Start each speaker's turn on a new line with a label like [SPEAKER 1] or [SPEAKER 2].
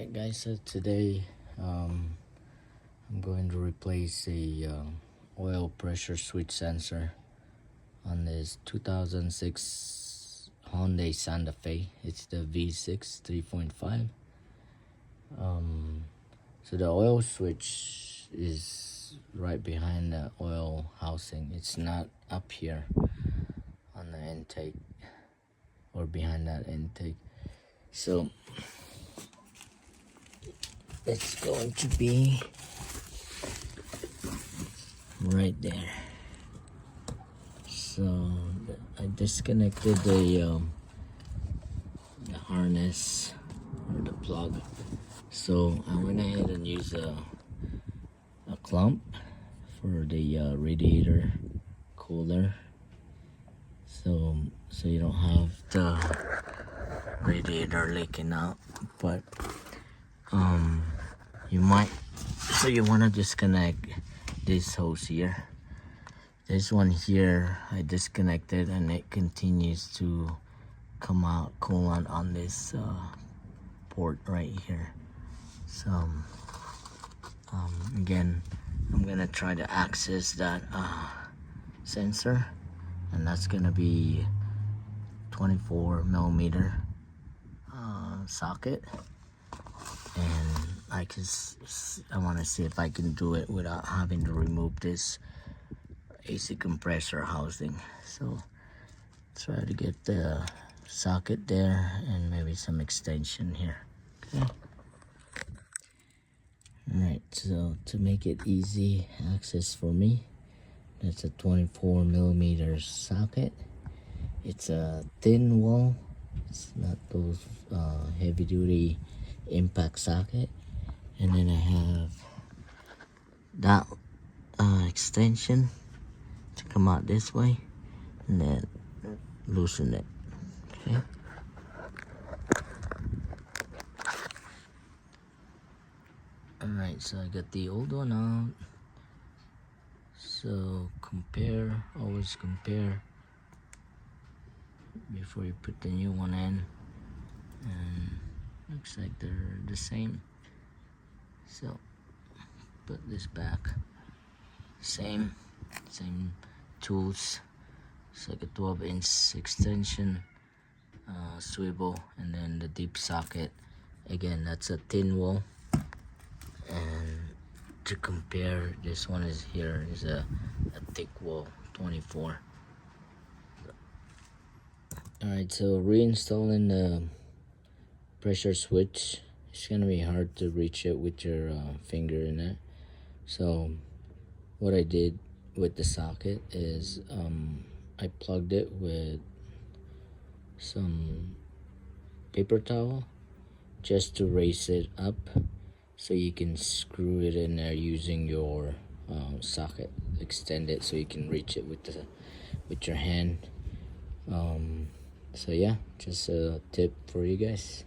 [SPEAKER 1] Alright guys, so today I'm going to replace a oil pressure switch sensor on this 2006 Hyundai Santa. It's the V6 3.5. So the oil switch is right behind the oil housing. It's not up here on the intake or behind that intake. So it's going to be right there. So I disconnected the harness or the plug. So I went ahead and used a clamp for the radiator cooler. So you don't have the radiator leaking out, but you want to disconnect this hose here. This one here I disconnected, and it continues to come out coolant on this port right here. So again, I'm gonna try to access that sensor, and that's gonna be 24 millimeter socket, and I want to see if I can do it without having to remove this AC compressor housing. So try to get the socket there and maybe some extension here. Okay. Alright, so to make it easy access for me, that's a 24 millimeter socket. It's a thin wall. It's not those heavy duty impact socket. And then I have that extension to come out this way, and then loosen it. Okay. Alright, so I got the old one out. So always compare before you put the new one in, and looks like they're the same. So put this back, same tools. It's like a 12-inch extension, swivel, and then the deep socket. Again, that's a thin wall. And to compare, this one is a thick wall, 24. Alright, so reinstalling the pressure switch, it's gonna be hard to reach it with your finger in it. So what I did with the socket is I plugged it with some paper towel just to raise it up, so you can screw it in there using your socket. Extend it so you can reach it with your hand. So yeah, just a tip for you guys.